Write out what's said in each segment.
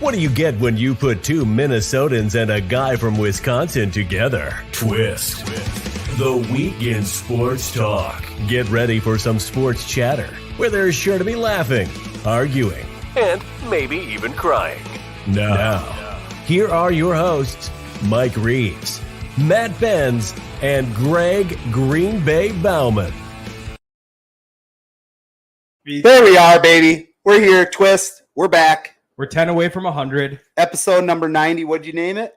What do you get when you put two Minnesotans and a guy from Wisconsin together? Twist. The Week in Sports Talk. Get ready for some sports chatter where there's sure to be laughing, arguing, and maybe even crying. Now, here are your hosts, Mike Reeves, Matt Benz, and Greg Green Bay Bauman. There we are, baby. We're here, Twist. We're back. We're 10 away from 100. Episode number 90. What'd you name it?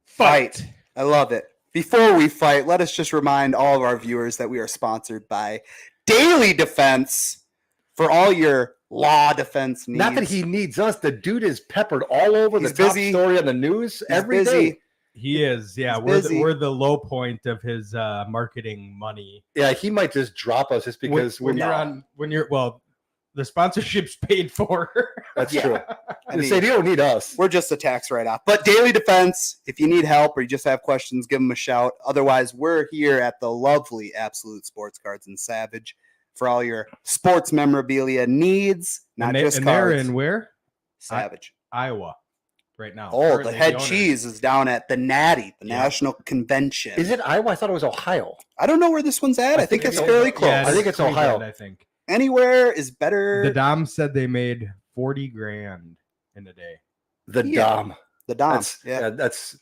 Fight. I love it. Before we fight, let us just remind all of our viewers that we are sponsored by Daily Defense for all your law defense needs. Not that he needs us. The dude is peppered all over the top story on the news every day. He is, yeah. We're the low point of his marketing money. Yeah, he might just drop us just because the sponsorship's paid for. That's true. They say they don't need us. We're just a tax write-off. But Daily Defense, if you need help or you just have questions, give them a shout. Otherwise, we're here at the lovely Absolute Sports Cards in Savage for all your sports memorabilia needs, not just cards. They're in where? Savage. Iowa right now. Oh, the head cheese is down at the Natty, the National Convention. Is it Iowa? I thought it was Ohio. I don't know where this one's at. I think it's fairly close. Yeah, I think it's Ohio. I think. Anywhere is better. The Dom said they made $40,000 in a day. The Dom. The Dom. That's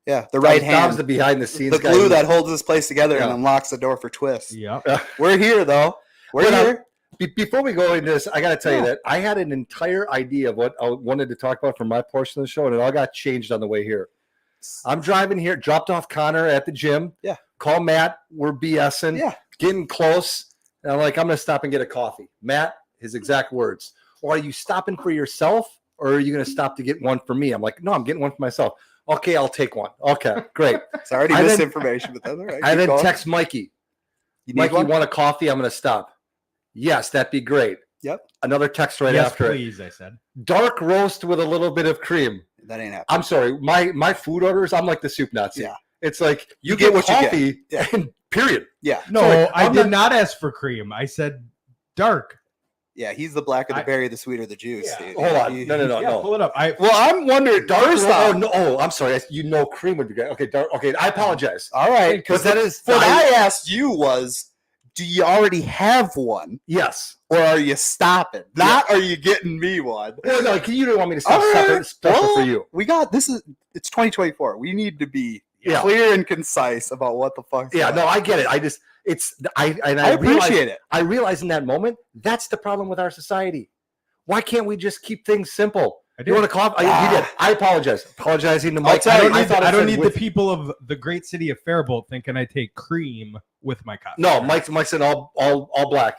the right hand. Dom's the behind the scenes the guy. glue that holds this place together and unlocks the door for Twist. Yep. We're here, though. We're here. Before we go into this, I got to tell you that I had an entire idea of what I wanted to talk about for my portion of the show, and it all got changed on the way here. I'm driving here, dropped off Connor at the gym. Yeah. Call Matt. We're BSing. Yeah. Getting close. And I'm like, I'm going to stop and get a coffee. Matt, his exact words. Well, are you stopping for yourself, or are you going to stop to get one for me? I'm like, no, I'm getting one for myself. Okay, I'll take one. Okay, great. It's already misinformation, but that's all right. I then text Mikey. Mikey, you want a coffee? I'm going to stop. Yes, that'd be great. Yep. Another text after please, I said. Dark roast with a little bit of cream. That ain't happening. I'm sorry. My food orders, I'm like the soup Nazi. Yeah. It's like you get get what coffee, you get. and period. Yeah. No, sorry, I did not ask for cream. I said dark. Yeah, he's the blacker the berry, the sweeter the juice. Yeah. Dude. Hold on. No. Pull it up. I'm wondering. I'm sorry. Cream would be great. Okay, dark. Okay, I apologize. All right, because that is what I asked you was, do you already have one? Yes. Or are you stopping? Not are you getting me one? Well, no, you don't want me to stop special for you. We got this. It's 2024. We need to be clear and concise about what the fuck. Yeah, no, I get it. I appreciate it. I realize in that moment that's the problem with our society. Why can't we just keep things simple? You want to call? You did. I apologize. Apologizing to Mike. I don't need the people of the great city of Faribault thinking I take cream with my coffee. No, Mike's in all black.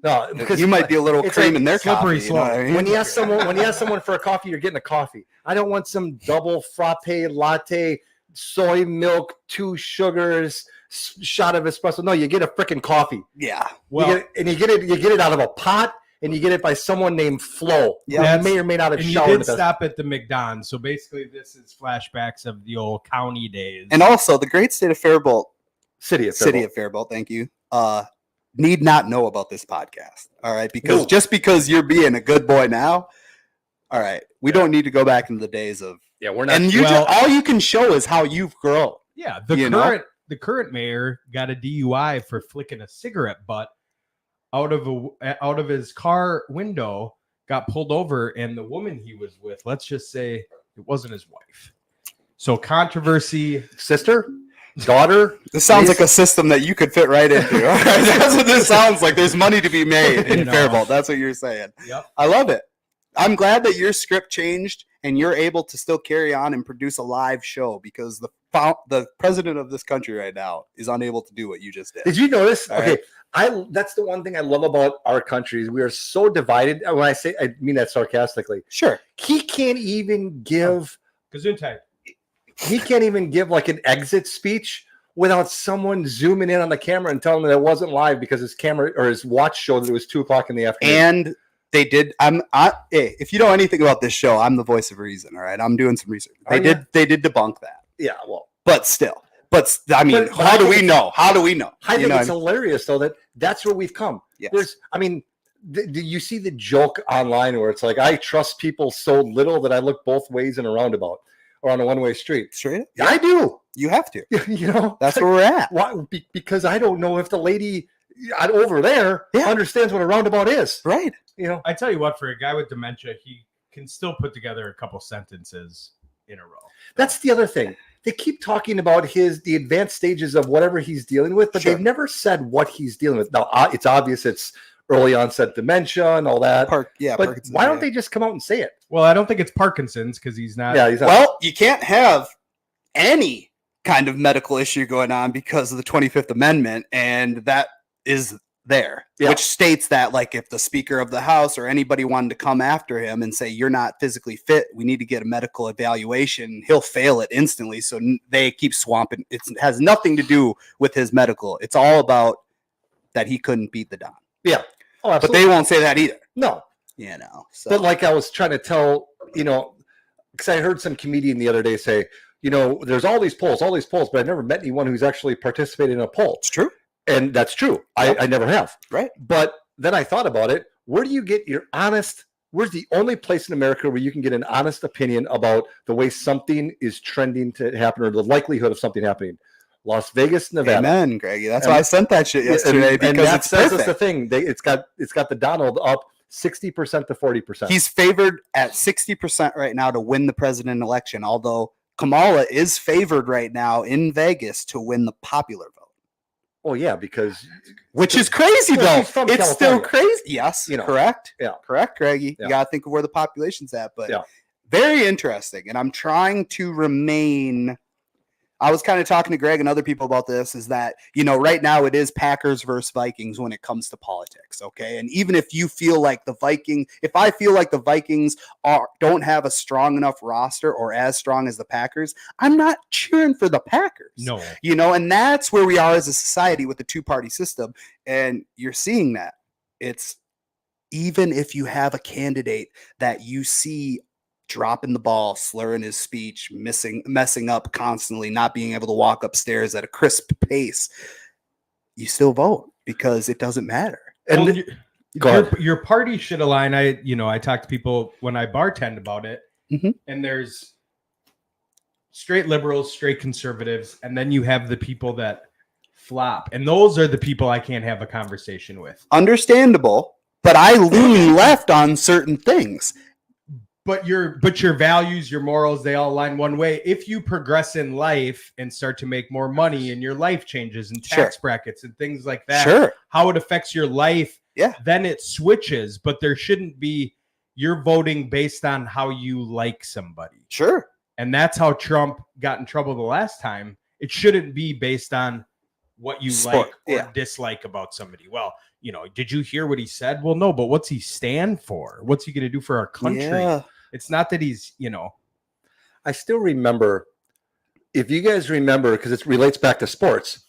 No, because you might be a little cream in their coffee. You know what I mean? When you ask someone for a coffee, you're getting a coffee. I don't want some double frappe latte, soy milk, 2 sugars, shot of espresso. No, you get a freaking coffee. Yeah. Well, you get it out of a pot. And you get it by someone named Flo. Yeah, may or may not have showered. You did stop at the McDonald's. So basically, this is flashbacks of the old county days. And also, the great state of Faribault, City of Faribault, thank you, need not know about this podcast. All right? Because just because you're being a good boy now, all right, we don't need to go back into the days of. Yeah, we're not. And all you can show is how you've grown. Yeah, the current mayor got a DUI for flicking a cigarette butt out of his car window, got pulled over, and the woman he was with, let's just say it wasn't his wife. So controversy. Sister? Daughter? This sounds like a system that you could fit right into. All right? That's what this sounds like. There's money to be made in Faribault. That's what you're saying. Yep. I love it. I'm glad that your script changed and you're able to still carry on and produce a live show because the president of this country right now is unable to do what you just did. Did you notice? All okay. Right. That's the one thing I love about our country is we are so divided. When I say, I mean that sarcastically. Sure. He can't even give Gesundheit. He can't even give like an exit speech without someone zooming in on the camera and telling him that it wasn't live because his camera or his watch showed that it was 2:00 in the afternoon. And they did. Hey, if you know anything about this show, I'm the voice of reason. All right, I'm doing some research. They did debunk that. Yeah. Well, but still. But I mean, how do we know? How do we know? I think it's hilarious, though, that's where we've come. Yes. you see the joke online where it's like, I trust people so little that I look both ways in a roundabout or on a one-way street. Straight up. Yeah, I do. You have to. You know, That's where we're at. why? Because I don't know if the lady over there understands what a roundabout is. Right. You know, I tell you what, for a guy with dementia, he can still put together a couple sentences in a row. that's the other thing. They keep talking about the advanced stages of whatever he's dealing with, but Sure. they've never said what he's dealing with. Now, it's obvious it's early onset dementia and all that. But Parkinson's, why don't they just come out and say it? Well, I don't think it's Parkinson's because he's not. Yeah, he's not. Well, you can't have any kind of medical issue going on because of the 25th Amendment, and that is there, which states that, like, if the Speaker of the House or anybody wanted to come after him and say, you're not physically fit, we need to get a medical evaluation, he'll fail it instantly. So they keep swamping. It has nothing to do with his medical. It's all about that he couldn't beat the Don. Yeah. Oh, But absolutely. they won't say that either. No. You know, so. But like I was trying to tell, you know, because I heard some comedian the other day say, you know, there's all these polls, but I never met anyone who's actually participated in a poll. It's true. And that's true. I never have. Right. But then I thought about it. Where do you get your honest? Where's the only place in America where you can get an honest opinion about the way something is trending to happen or the likelihood of something happening? Las Vegas, Nevada. Amen, Greggy. That's why I sent that shit yesterday, and because that's it's the perfect. thing. It's got the Donald up 60% to 40%. He's favored at 60% right now to win the president election, although Kamala is favored right now in Vegas to win the popular vote. Oh yeah, because Which is crazy, Well, though. she's from It's still California. crazy. Yes, You know. correct. Yeah. Correct, Greggy. Yeah. You got to think of where the population's at. But Yeah. very interesting. And I'm trying to remain. I was kind of talking to Greg and other people about this, is that, you know, right now it is Packers versus Vikings when it comes to politics. Okay. And even if you feel like if I feel like the Vikings don't have a strong enough roster or as strong as the Packers, I'm not cheering for the Packers. No. You know, and that's where we are as a society with the two-party system. And you're seeing that. It's even if you have a candidate that you see dropping the ball, slurring his speech, messing up constantly, not being able to walk upstairs at a crisp pace, you still vote because it doesn't matter. and Well, go ahead. your party should align. I talk to people when I bartend about it, Mhm. and there's straight liberals, straight conservatives, and then you have the people that flop, and those are the people I can't have a conversation with. Understandable, but I lean left on certain things. But your values, your morals, they all align one way. If you progress in life and start to make more money and your life changes and tax brackets and things like that, Sure. how it affects your life, Yeah. then it switches. But there shouldn't be, you're voting based on how you like somebody. Sure. And that's how Trump got in trouble the last time. It shouldn't be based on what you Sport, like or yeah. dislike about somebody. Well, you know, did you hear what he said? Well, no, but what's he stand for? What's he going to do for our country? Yeah. It's not that he's, you know, I still remember, if you guys remember, because it relates back to sports,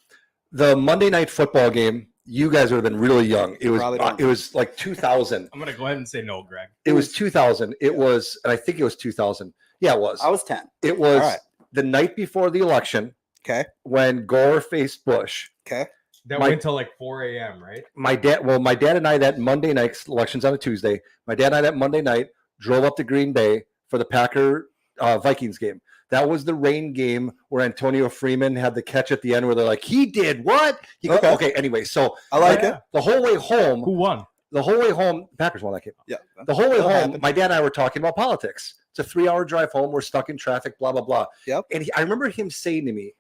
the Monday Night Football game. You guys would have been really young. Probably don't. It was like 2000. I'm going to go ahead and say no, Greg. It was 2000. It was, and I think it was 2000. Yeah, it was. I was 10. It was All right. the night before the election Okay. when Gore faced Bush. Okay. That My- went till like 4 a.m., right? My dad and I that Monday night, elections on a Tuesday. My dad and I that Monday night drove up to Green Bay for the Packer Vikings game. That was the rain game where Antonio Freeman had the catch at the end where they're like, he did what? Okay. Anyway, so I like Yeah. it. the whole way home, Who won? Packers won that game. Yeah. The whole way That'll home, happen. my dad and I were talking about politics. It's a 3-hour drive home. We're stuck in traffic, blah, blah, blah. Yep. And I remember him saying to me,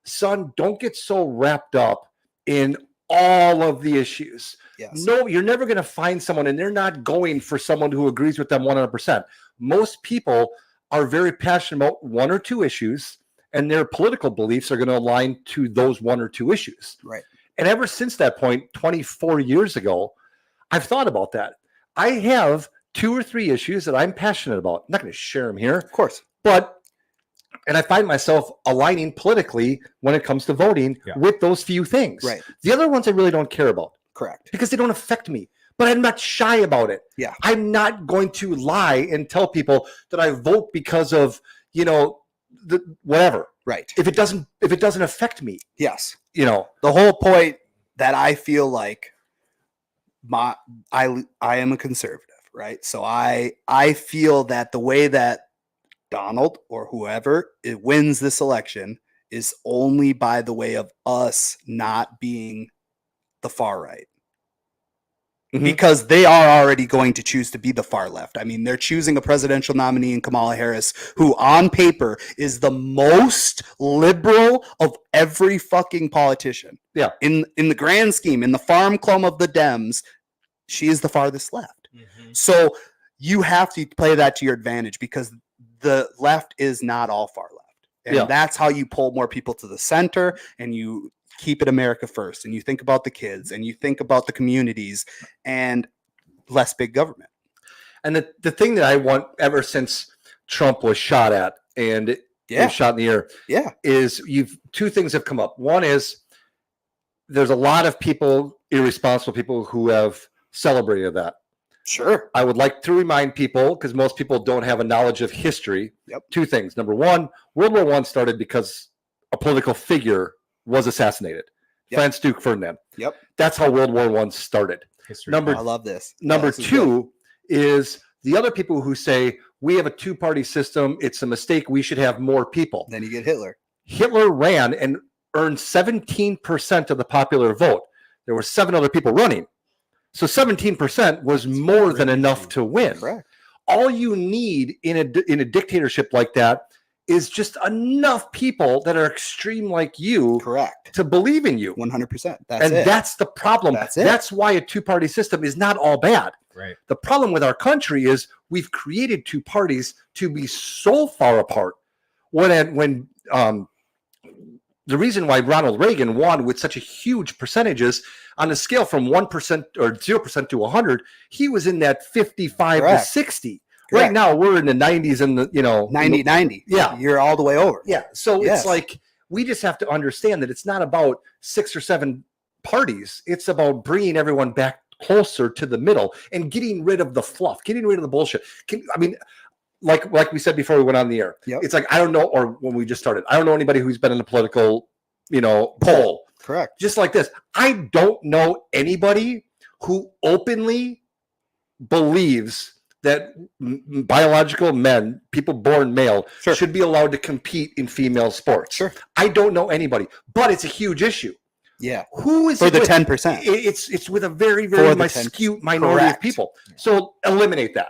son, don't get so wrapped up in all of the issues. Yes. No, you're never going to find someone, and they're not going for someone who agrees with them 100%. Most people are very passionate about one or two issues, and their political beliefs are going to align to those one or two issues. Right. And ever since that point, 24 years ago, I've thought about that. I have 2 or 3 issues that I'm passionate about. I'm not going to share them here, Of course. and I find myself aligning politically when it comes to voting with those few things. Right. The other ones I really don't care about Correct. because they don't affect me. But I'm not shy about it. Yeah. I'm not going to lie and tell people that I vote because of, whatever. Right. If it doesn't affect me, Yes. you know. The whole point that I feel like I am a conservative, right? So I feel that the way that Donald or whoever it wins this election is only by the way of us not being the far right. Because they are already going to choose to be the far left. I mean, they're choosing a presidential nominee in Kamala Harris, who on paper is the most liberal of every fucking politician. Yeah. In the grand scheme, in the farm club of the Dems, she is the farthest left. So you have to play that to your advantage because the left is not all far left. And that's how you pull more people to the center and you keep it America first, and you think about the kids and you think about the communities and less big government. And the thing that I want ever since Trump was shot at and was shot in the air is two things have come up. One is there's a lot of people, irresponsible people, who have celebrated that. Sure. I would like to remind people, because most people don't have a knowledge of history, two things. Number one, World War I started because a political figure was assassinated. Franz Duke Ferdinand. That's how World War I started. I love this. Number two is the other people who say we have a two-party system. It's a mistake. We should have more people. Then you get Hitler. Hitler ran and earned 17% of the popular vote. There were 7 other people running. So 17% was more than enough to win. Correct. All you need in a dictatorship like that is just enough people that are extreme like you to believe in you. 100%. That's the problem. That's why a two-party system is not all bad. Right. The problem with our country is we've created two parties to be so far apart. When the reason why Ronald Reagan won with such a huge percentages on a scale from 1% or 0% to 100, he was in that 55 to 60. Right now, we're in the 90s and the 90. Yeah. You're all the way over. Yeah. So it's like we just have to understand that it's not about 6 or 7 parties. It's about bringing everyone back closer to the middle and getting rid of the fluff, getting rid of the bullshit. Like we said before we went on the air, it's like, I don't know, or when we just started, I don't know anybody who's been in a political, poll. Correct. Just like this. I don't know anybody who openly believes that biological men, people born male, should be allowed to compete in female sports. Sure. I don't know anybody, but it's a huge issue. Yeah. Who is for it the with? 10%? It's with a very, very minute minority of people. So eliminate that.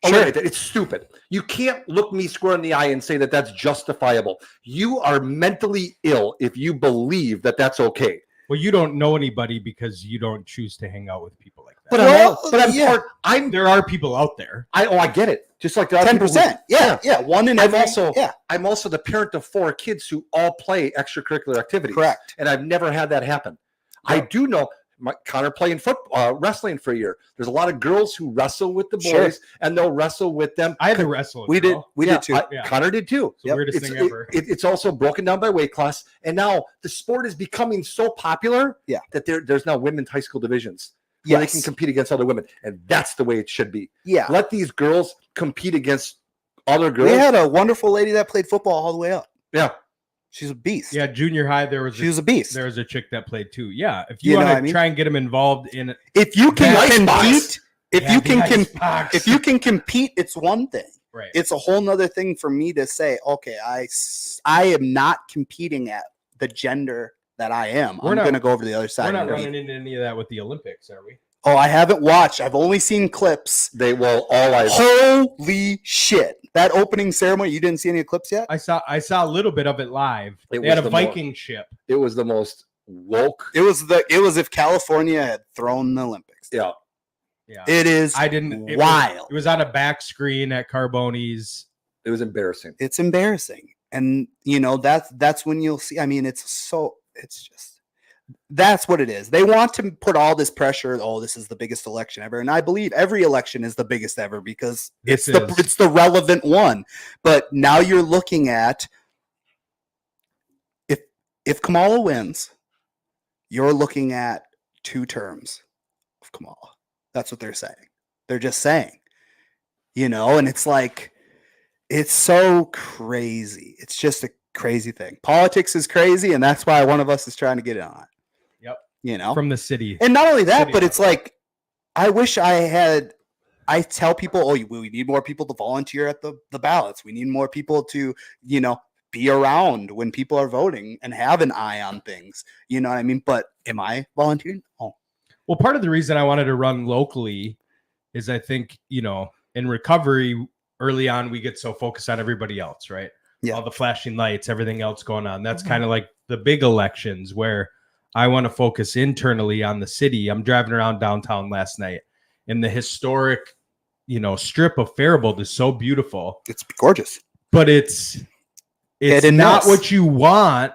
Eliminate that. It's stupid. You can't look me square in the eye and say that that's justifiable. You are mentally ill if you believe that that's okay. Well, you don't know anybody because you don't choose to hang out with people like that. But there are people out there. I get it. Just like the 10%. Yeah. One in every. I'm also the parent of 4 kids who all play extracurricular activities. Correct. And I've never had that happen. I do know Connor playing wrestling for a year. There's a lot of girls who wrestle with the boys and they'll wrestle with them. I had to wrestle. We did too. Connor did too. It's the weirdest thing ever. It's also broken down by weight class. And now the sport is becoming so popular that there's now women's high school divisions. Where they can compete against other women. And that's the way it should be. Yeah. Let these girls compete against other girls. We had a wonderful lady that played football all the way up. Yeah. She's a beast. Yeah, junior high, she was a beast. There was a chick that played too. Yeah. If you want to try and get them involved in it. If you can compete, if you can compete, it's one thing. Right. It's a whole nother thing for me to say, okay, I am not competing at the gender that I am. I'm going to go over to the other side. We're not running into any of that with the Olympics, are we? Oh, I haven't watched. I've only seen clips. They will all. Holy shit! That opening ceremony. You didn't see any clips yet? I saw a little bit of it live. They had a Viking ship. It was the most woke. It was if California had thrown the Olympics. Yeah. It is. Wild. It was on a back screen at Carboni's. It was embarrassing. It's embarrassing, and that's when you'll see. I mean, it's just. That's what it is. They want to put all this pressure. Oh, this is the biggest election ever. And I believe every election is the biggest ever because it's the relevant one. But now you're looking at if Kamala wins, you're looking at 2 terms of Kamala. That's what they're saying. They're just saying, and it's like, it's so crazy. It's just a crazy thing. Politics is crazy, and that's why one of us is trying to get it on. From the city. And not only that, but it's like I wish I tell people, oh, we need more people to volunteer at the ballots. We need more people to, be around when people are voting and have an eye on things. You know what I mean? But am I volunteering? Oh, Well, part of the reason I wanted to run locally is I think, in recovery early on, we get so focused on everybody else, right? Yeah. All the flashing lights, everything else going on. That's kind of like the big elections where I want to focus internally on the city. I'm driving around downtown last night and the historic, strip of Faribault is so beautiful. it's gorgeous. But it's Hit and not miss. what you want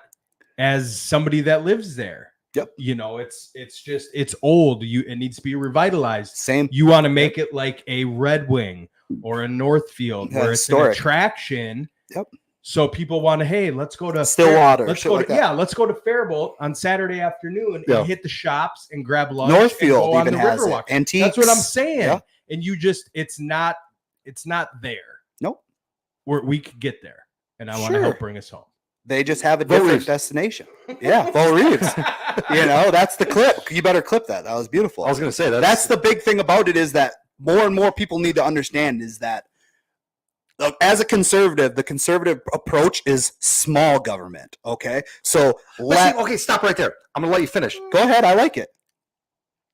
as somebody that lives there. Yep. It's old. It needs to be revitalized. Same. You want to make it like a Red Wing or a Northfield Yeah, where it's historic. an attraction. Yep. So people want to, hey, let's go to Stillwater, Let's shit go like to that. let's go to Faribault on Saturday afternoon Yeah. and hit the shops and grab lunch. Northfield and go on even the has it. Riverwalk. Antiques. That's what I'm saying. Yeah. And it's not there. Nope. We could get there, and I want to Sure. help bring us home. They just have a Bo different Reeves. destination. Yeah, Bo Reeves. That's the clip. You better clip that. That was beautiful. I was going to say That's the big thing about it is that more and more people need to understand is that as a conservative, the conservative approach is small government. Okay, so okay, stop right there. I'm going to let you finish. go ahead. I like it.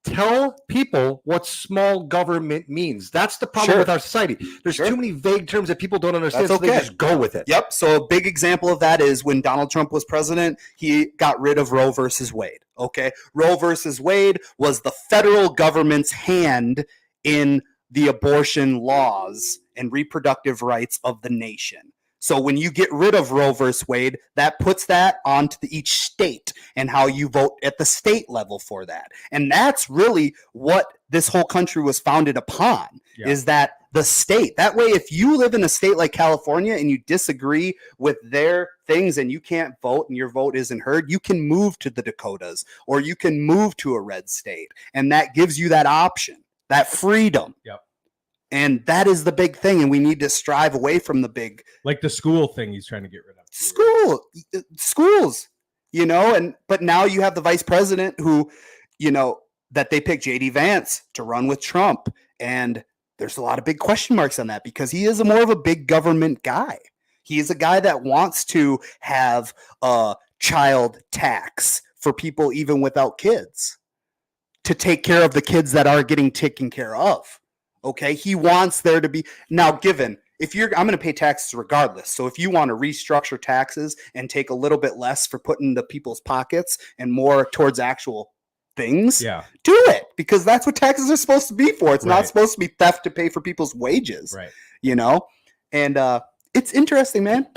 Tell people what small government means. That's the problem Sure. with our society. There's Sure. too many vague terms that people don't understand, That's so they okay. just go with it. Yep. So a big example of that is when Donald Trump was president, he got rid of Roe versus Wade. Okay. Roe versus Wade was the federal government's hand in the abortion laws and reproductive rights of the nation. So when you get rid of Roe versus Wade, that puts that onto each state and how you vote at the state level for that. And that's really what this whole country was founded upon, Yeah. is that the state. That way, if you live in a state like California and you disagree with their things and you can't vote and your vote isn't heard, you can move to the Dakotas or you can move to a red state. And that gives you that option, that freedom. Yep. And that is the big thing. And we need to strive away from the big Like the school thing he's trying to get rid of. schools, but now you have the vice president who, that they picked JD Vance to run with Trump. And there's a lot of big question marks on that because he is more of a big government guy. He is a guy that wants to have a child tax for people even without kids to take care of the kids that are getting taken care of. Okay. He wants there to be now given I'm going to pay taxes regardless. So if you want to restructure taxes and take a little bit less for putting into people's pockets and more towards actual things, Yeah. do it because that's what taxes are supposed to be for. It's not Right. supposed to be theft to pay for people's wages, Right. And it's interesting, man.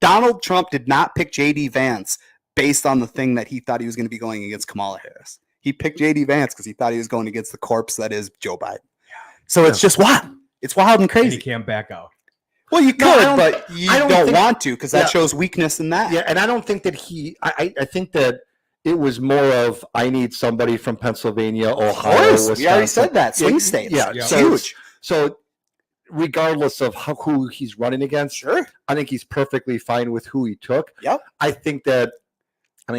Donald Trump did not pick JD Vance based on the thing that he thought he was going to be going against Kamala Harris. He picked JD Vance because he thought he was going against the corpse that is Joe Biden. So it's just wild. It's wild and And crazy. he can't back out. Well, you could, No, I don't- but you I don't don't think- want to because that Yeah. shows weakness in that. Yeah, and I don't think that I think that it was more of I need somebody from Pennsylvania, Of Ohio, course, Wisconsin. we already said that. Swing Yeah, states. Yeah, Yeah. It's so, huge. So regardless of who he's running against, Sure. I think he's perfectly fine with who he took. Yep. I think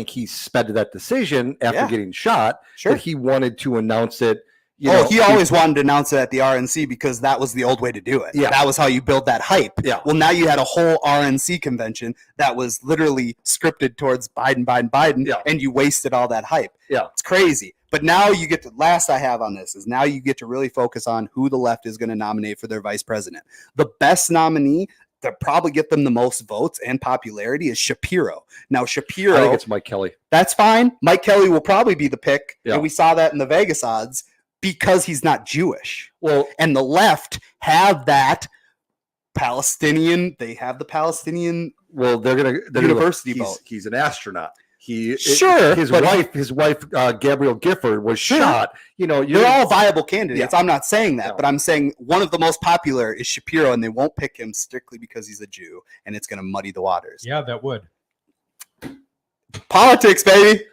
he sped to that decision after Yeah. getting shot. Sure. That he wanted to announce it. He always wanted to announce it at the RNC because that was the old way to do it. Yeah. That was how you build that hype. Yeah. Well, now you had a whole RNC convention that was literally scripted towards Biden, Yeah. and you wasted all that hype. Yeah. It's crazy. But now you get to, last I have on this is now you get to really focus on who the left is going to nominate for their vice president. The best nominee that probably get them the most votes and popularity is Shapiro. Now, I Shapiro, think it's Mike Kelly. that's fine. Mike Kelly will probably be the pick. Yeah. And we saw that in the Vegas odds because he's not Jewish. Well, And the left have that Palestinian, they have the Palestinian. they're gonna University he's, vote. he's an astronaut. Sure, His but wife, Gabrielle Gifford was Sure. shot. they're all viable candidates. Yeah. I'm not saying that, No. but I'm saying one of the most popular is Shapiro, and they won't pick him strictly because he's a Jew, and it's going to muddy the waters. Yeah, that would. Politics, baby.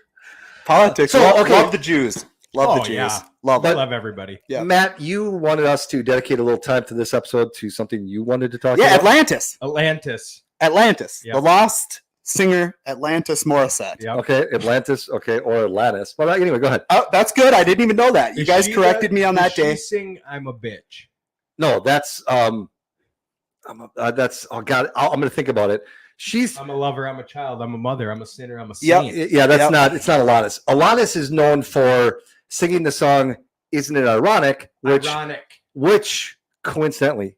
Politics. So, Love the Jews. Love Oh, the Jews. yeah. Love I it. love everybody. Yeah. Matt, you wanted us to dedicate a little time to this episode to something you wanted to talk Yeah, about. Atlantis. Atlantis. Atlantis. Yeah. The lost singer Atlantis Morissette. Yep. Okay, Atlantis. Okay, or Atlantis. But anyway, go ahead. Oh, that's good. I didn't even know that. You Does guys she- corrected me on does that day. She sing "I'm a Bitch." No, that's that's oh god, I'm gonna think about it. She's I'm a lover. I'm a child. I'm a mother. I'm a sinner. I'm a Yep. saint. yeah, that's Yep. not. It's not Alanis. Alanis is known for singing the song "Isn't It Ironic," Ironic. which coincidentally,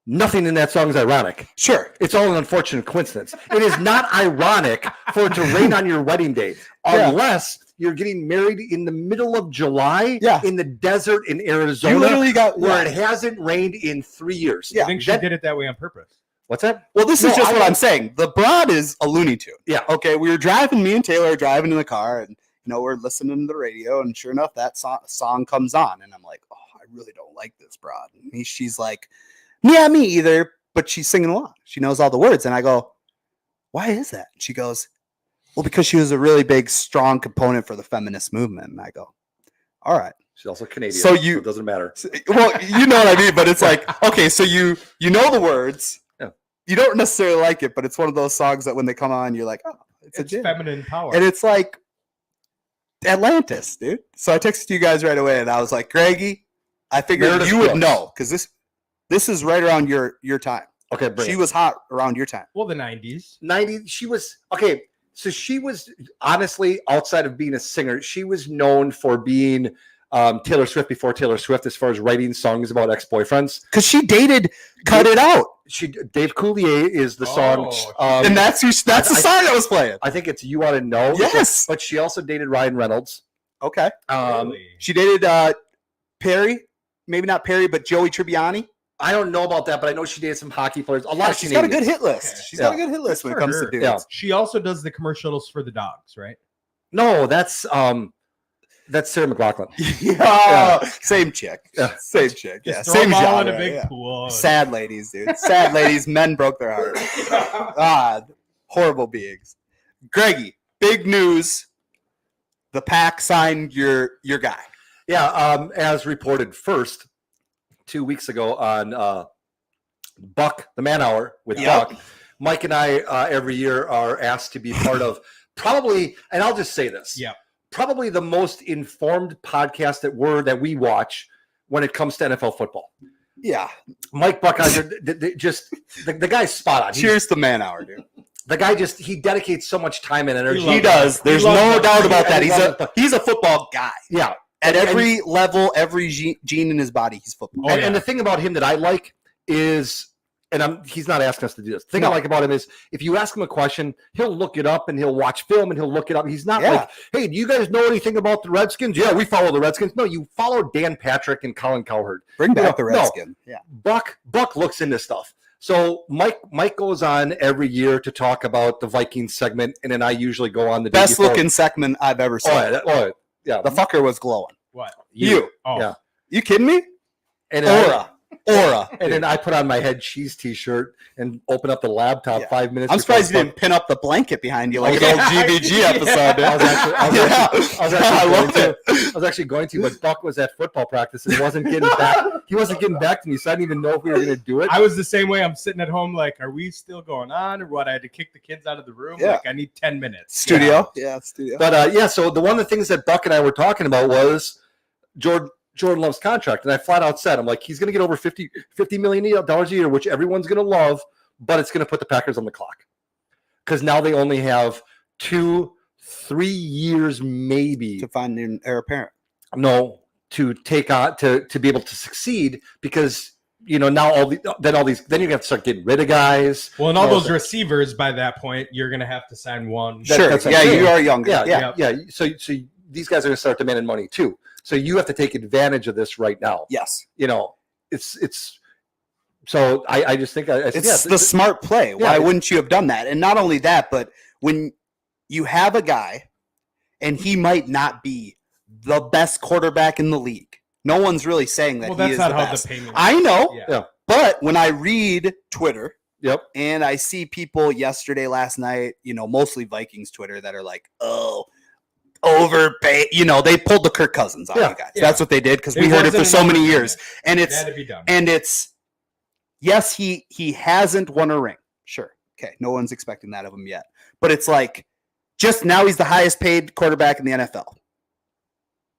nothing in that song is ironic. Sure. It's all an unfortunate coincidence. It is not ironic for it to rain on your wedding day, Yeah. unless you're getting married in the middle of July Yeah. in the desert in Arizona, You literally got where it hasn't rained in 3 years. Yeah. I think she did it that way on purpose. What's that? Well, this is No, just I what know. I'm saying. The broad is a Looney Tune. Yeah. Okay. We were driving, me and Taylor are driving in the car, and we're listening to the radio, and sure enough, that song comes on, and I'm like, oh, I really don't like this broad. And she's like, yeah, me either. But she's singing along. She knows all the words, and I go, why is that? She goes, well, because she was a really big, strong component for the feminist movement. And I go, all right. She's also Canadian, So it doesn't matter. Well, you know what I mean, but it's like, okay, so you know the words. Yeah. You don't necessarily like it, but it's one of those songs that when they come on, you're like, oh, it's a It's jam. feminine power. And it's like Atlantis, dude. So I texted you guys right away, and I was like, Greggy, I figured Meredith you would Brooks. know because this is right around your time. Okay, bring She it. was hot around your time. well, the '90s. 90. She was okay. So she was honestly, outside of being a singer, she was known for being Taylor Swift before Taylor Swift, as far as writing songs about ex-boyfriends. Because she dated Cut It Out. Dave Coulier is the song, Oh, And that's the I- song that was playing. I think it's "You Ought to Know." Yes. but she also dated Ryan Reynolds. Okay. Really? She dated Perry. Maybe not Perry, but Joey Tribbiani. I don't know about that, but I know she dated some hockey players. A lot Yeah, of she's got a good Canadians. hit list. Okay. She's got a good hit list when it for comes her. to dudes. Yeah. She also does the commercials for the dogs, right? No, that's Sarah McLachlan. Yeah. Same chick. Yeah. Same chick. Just Yeah. throw Same them all in genre. a big yeah. pool. and- Sad ladies, dude. Sad ladies. Men broke their heart. God, horrible beings. Greggy, big news. The Pack signed your guy. Yeah, as reported first 2 weeks ago on Buck, the Man Hour with Yep. Buck. Mike and I every year are asked to be part of probably, and I'll just say this, Yep. probably the most informed podcast that we watch when it comes to NFL football. Yeah. Mike Buckeiser, the guy's spot on. Cheers to Man Hour, dude. The guy he dedicates so much time and energy. He does. There's loves no it. doubt about He that. loves He's a football guy. Yeah. At And- every level, every gene in his body, he's football. Oh, and, yeah. and the thing about him that I like is, and he's not asking us to do this. The thing I No. like about him is if you ask him a question, he'll look it up and he'll watch film and he'll look it up. He's not Yeah. like, hey, do you guys know anything about the Redskins? Yeah, we follow the Redskins. No, you follow Dan Patrick and Colin Cowherd. Bring back the No. Redskin. Yeah. Buck looks into stuff. So Mike goes on every year to talk about the Vikings segment, and then I usually go on the day Best before. looking segment I've ever seen. Yeah. The fucker was glowing. What? You. Oh, Yeah. You kidding me? And then Aura. and then I put on my head cheese T-shirt and open up the laptop Yeah. 5 minutes. I'm before surprised you Buck- didn't pin up the blanket behind you like Yeah. an old GVG episode. dude. I was actually I love going it. I was actually going to, but Buck was at football practice and wasn't getting back. He wasn't getting back to me, so I didn't even know if we were going to do it. I was the same way. I'm sitting at home, like, are we still going on, or what? I had to kick the kids out of the room. Yeah. Like, I need 10 minutes. Studio. Yeah, studio. But yeah, so one of the things that Buck and I were talking about was Jordan Love's contract, and I flat out said, I'm like, he's going to get over $50 million a year, which everyone's going to love, but it's going to put the Packers on the clock because now they only have 2-3 years, maybe to find an heir apparent. no, to take on to be able to succeed because now then you're gonna have to start getting rid of guys. Well, and all Yeah. those receivers by that point, you're gonna have to sign one. That- Sure. that's what Yeah, I'm saying. you are younger. Yeah, Yeah. So these guys are gonna start demanding money too. So you have to take advantage of this right now. Yes. It's so I just think I said, It's yeah, the smart play. Why Yeah. wouldn't you have done that? And not only that, but when you have a guy and he might not be the best quarterback in the league, no one's really saying that Well, he that's is not the how best. the payment. I know, Yeah. but when I read Twitter Yep. and I see people yesterday, last night, mostly Vikings Twitter that are like, oh, overpay. They pulled the Kirk Cousins on Yeah. you guys. Yeah. That's what they did because It we heard it for wasn't so enough many for years. them. And It it's had to be done. and it's yes, he hasn't won a ring. Sure. Okay, no one's expecting that of him yet. But it's like, just now he's the highest paid quarterback in the NFL.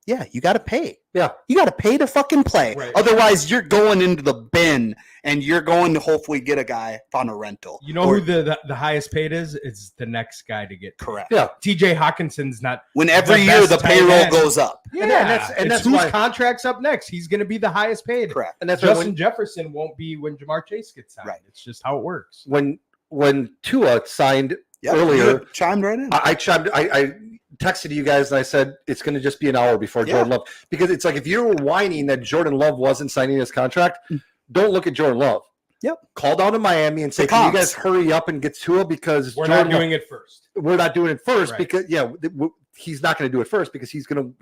Yeah, you got to pay. Yeah. You got to pay to fucking play. Right. Otherwise, you're going into the bin and you're going to hopefully get a guy on a rental. You know who the highest paid is? It's the next guy to get paid. Correct. Yeah. TJ Hawkinson's not. When every The year best the tight payroll end. goes up. Yeah, and that's whose why- contract's up next. He's going to be the highest paid. Correct. And that's why Justin Jefferson won't be when Jamar Chase gets signed. Right. It's just how it works. when Tua signed Yep, earlier, you chimed right in. I texted you guys and I said it's going to just be an hour before Yeah. Jordan Love, because it's like if you're whining that Jordan Love wasn't signing his contract, don't look at Jordan Love. Yep. Call down to Miami and say, The "Can you comps. guys hurry up and get Tua because We're Jordan not doing it first. we're not doing it first Right. because he's not going to do it first because he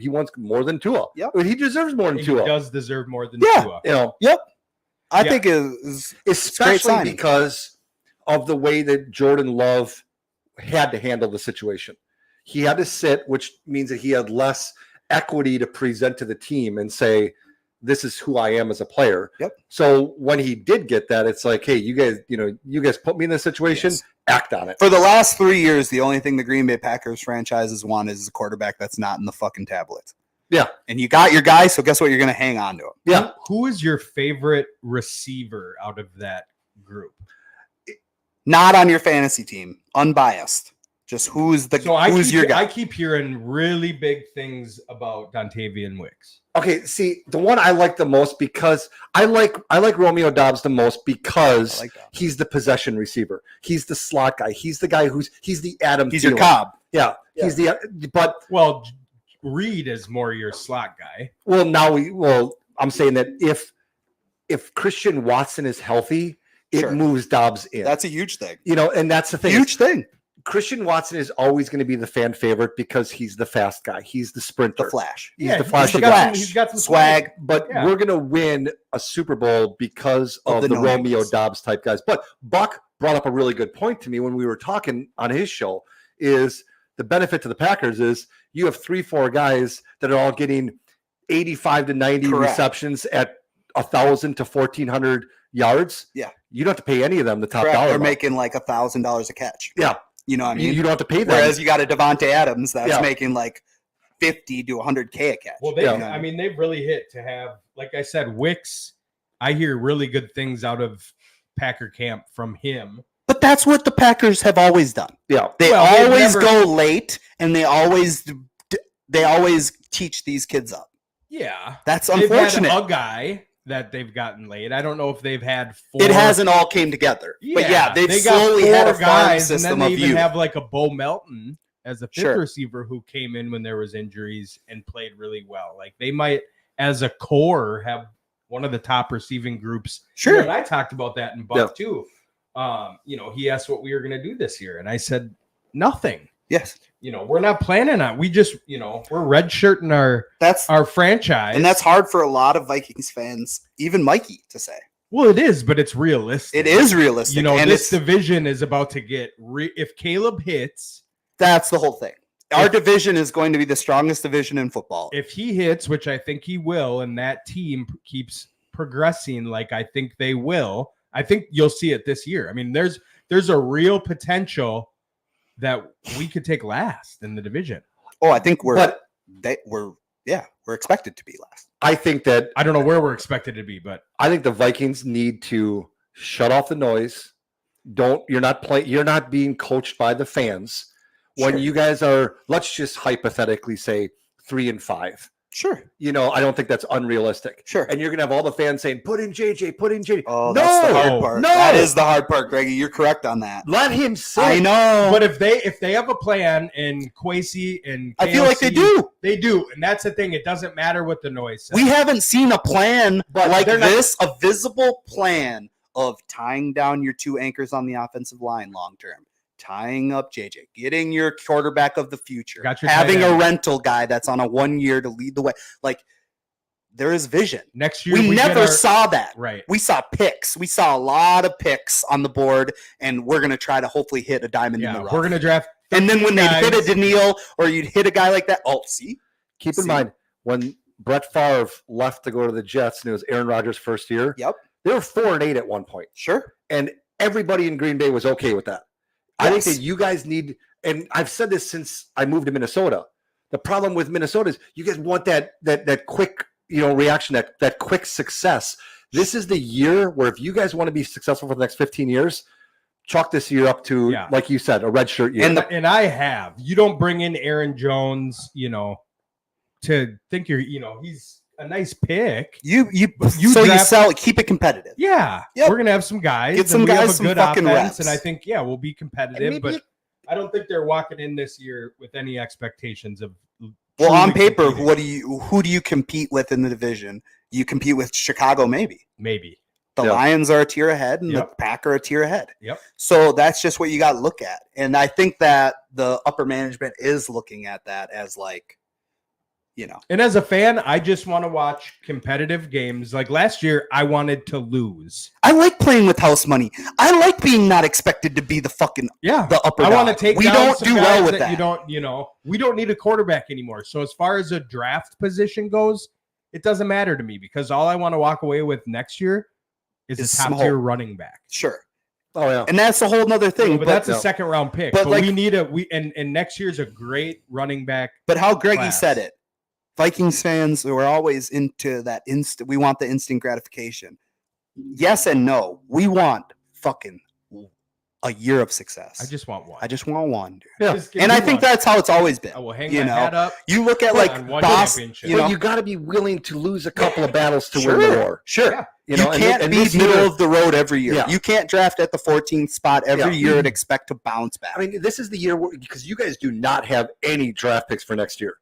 wants more than Tua. Yep. But he deserves more than He Tua. does deserve more than Yeah. Tua. You know, I Yeah. think is especially signing. because of the way that Jordan Love had to handle the situation. He had to sit, which means that he had less equity to present to the team and say, this is who I am as a player. Yep. So when he did get that, it's like, hey, you guys put me in this situation, Yes. act on it. for the last 3 years, the only thing the Green Bay Packers franchises want is a quarterback that's not in the fucking tablets. Yeah. And you got your guy, so guess what? You're going to hang on to him. Yeah. Who is your favorite receiver out of that group? Not on your fantasy team, unbiased. Just who's your guy? I keep hearing really big things about Dontavian Wicks. Okay, see, the one I like the most because I like Romeo Doubs the most because I like that. he's the possession receiver. He's the slot guy. He's the guy he's the Adam He's your Thielen. Cobb. Yeah, Yeah. he's the but Well, Reed is more your slot guy. I'm saying that if Christian Watson is healthy, it Sure. moves Dobbs in. That's a huge thing. And that's the thing. Huge thing. Christian Watson is always going to be the fan favorite because he's the fast guy. He's the sprinter. The Flash. He's the he's flashy got guy. some- he's got some Swag. But Yeah. we're going to win a Super Bowl because of the the no-names. Romeo Dobbs type guys. But Buck brought up a really good point to me when we were talking on his show is the benefit to the Packers is you have 3-4 guys that are all getting 85 to 90 Correct. receptions at 1,000 to 1,400 yards. Yeah. You don't have to pay any of them the top Correct. dollar. They're amount. making like $1,000 a catch. Yeah. You know what I mean? You don't have to pay them. Whereas you got a Devontae Adams that's Yeah. making like 50 to 100K a catch. Well, they've really hit to have, like I said, Wicks. I hear really good things out of Packer camp from him. But that's what the Packers have always done. Yeah. They Well, they've always never- go late, and they always teach these kids up. Yeah, That's they've unfortunate. had a guy that they've gotten late. I don't know if they've had four. It hasn't all came together. But yeah, they've they got slowly four had a farm guys, and system then they of even youth. have like a Bo Melton as a fifth Sure. receiver who came in when there was injuries and played really well. Like they might, as a core, have one of the top receiving groups. Sure. And I talked about that in Buck too. He asked what we were going to do this year, and I said nothing. Yes. We're not planning on. We just, we're redshirting our franchise, And that's hard for a lot of Vikings fans, even Mikey, to say. well, it is, but it's realistic. It is realistic. And This it's, division is about to get if Caleb hits. that's the whole thing. Our division is going to be the strongest division in football. If he hits, which I think he will, and that team keeps progressing like I think they will, I think you'll see it this year. I mean, there's a real potential that we could take last in the division. Oh, I think we're But expected to be last. I think that I don't know where we're expected to be, but I think the Vikings need to shut off the noise. You're not being coached by the fans. When Sure. you guys are, let's just hypothetically say 3-5. Sure. I don't think that's unrealistic. Sure. And you're gonna have all the fans saying, "Put in JJ, put in JJ." Oh, no, that's the hard part. no. That is the hard part, Greggy. You're correct on that. Let him sit. I know. but if they have a plan and Kwesi and I feel like they KLC do. and that's the thing. It doesn't matter what the noise says. We haven't seen a plan But like they're not- this, a visible plan of tying down your two anchors on the offensive line long term, tying up JJ, getting your quarterback of the future, Got your having tight a end. rental guy that's on a 1 year to lead the way. Like, there is vision. Next year We get never our- saw that. right. We saw picks. We saw a lot of picks on the board, and we're going to try to hopefully hit a diamond in Yeah, the rough. we're gonna draft. And then when they hit a guys. Daniil or you'd hit a guy like that, see? Keep in See? mind when Brett Favre left to go to the Jets, and it was Aaron Rodgers' first year. Yep. They were 4-8 at one point, Sure. and everybody in Green Bay was okay with that. I think Yes. that you guys need, and I've said this since I moved to Minnesota. The problem with Minnesota is you guys want that quick, reaction, that quick success. This is the year where if you guys want to be successful for the next 15 years, chalk this year up to, like you said, a red shirt year. And I have. You don't bring in Aaron Jones, to think he's a nice pick. You draft- sell it, keep it competitive. Yeah, Yep. we're gonna have some guys. Get some and we guys have a some good fucking offense, reps. and I think we'll be competitive. maybe- But I don't think they're walking in this year with any expectations of. Well, on truly paper, competing. who do you compete with in the division? You compete with Chicago, maybe. Maybe. The Yep. Lions are a tier ahead, and the Yep. Pack are a tier ahead. Yep. So that's just what you got to look at. And I think that the upper management is looking at that as And as a fan, I just want to watch competitive games. Like last year, I wanted to lose. I like playing with house money. I like being not expected to be the fucking Yeah. the upper. I want to dog. take. We down don't some do guys well with that. You don't. We don't need a quarterback anymore. So as far as a draft position goes, it doesn't matter to me because all I want to walk away with next year is Is a top some tier hope. running back. Sure, oh, yeah. and that's a whole nother thing. But that's a no. second round pick. But, But like- we need and next year's a great running back. But how Greggy class. said it, Vikings fans were always into that instant. We want the instant gratification. Yes and no. We want fucking a year of success. I just want one. I just want one, dude. Yeah. Just give And me I think one. that's how it's always been. I will hang you my know, hat up. You look at Put like on one Boss, championship. you But know, you got to be willing to lose a couple of battles to win the war. Sure. Yeah. You and can't and be this middle year- of the road every year. Yeah. You can't draft at the 14th spot every Yeah. year and expect to bounce back. I mean, this is the year because you guys do not have any draft picks for next year.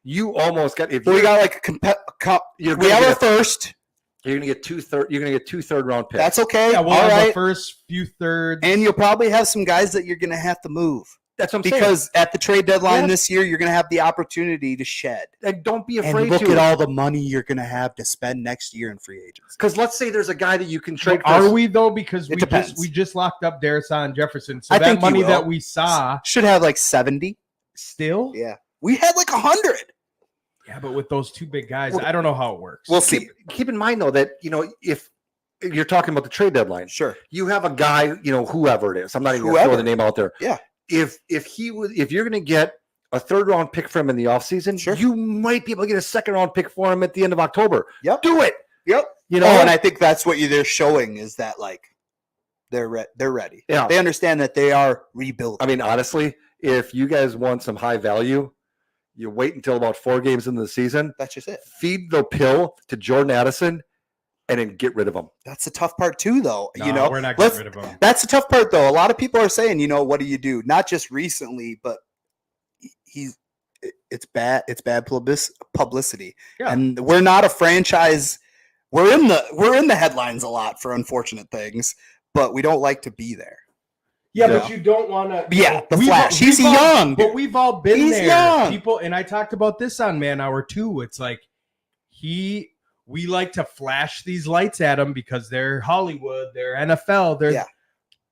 You almost got if we you got like you're we gonna have get our a- first. you're gonna get two third round picks. That's okay. Yeah, we'll All have right. the first few thirds. And you'll probably have some guys that you're going to have to move That's what I'm saying. because at the trade deadline Yeah. this year, you're going to have the opportunity to shed. And don't be And afraid look to. at all the money you're going to have to spend next year in free agents. Because let's say there's a guy that you can trade. Are for- we though? Because It we depends. just locked up Darrison Jefferson. So I that think you money will. that we saw Should have like 70. still. Yeah. We had like 100. Yeah, but with those two big guys, Well, I don't know how it works. We'll see. Keep in mind though that if you're talking about the trade deadline, Sure. you have a guy, whoever it is. I'm not even going to Whoever. throw the name out there. Yeah. If you're going to get a third round pick for him in the offseason, Sure. you might be able to get a second round pick for him at the end of October. Yep. Do it. Yep. You know, And I think that's what they're showing is that like they're ready. Yeah. They understand that they are rebuilding. I mean, honestly, if you guys want some high value, you wait until about 4 games into the season, That's just it. feed the pill to Jordan Addison, and then get rid of him. That's the tough part too, though. No, we're not let's- getting rid of him. That's the tough part, though. A lot of people are saying, what do you do? Not just recently, but it's bad. It's bad publicity, Yeah. and we're not a franchise. We're in the headlines a lot for unfortunate things, but we don't like to be there. Yeah, Yeah. but you don't want to. Yeah, the Flash. He's young, but dude. we've all been He's there. young. People, and I talked about this on Man Hour too. It's like we like to flash these lights at them because they're Hollywood, they're NFL, Yeah.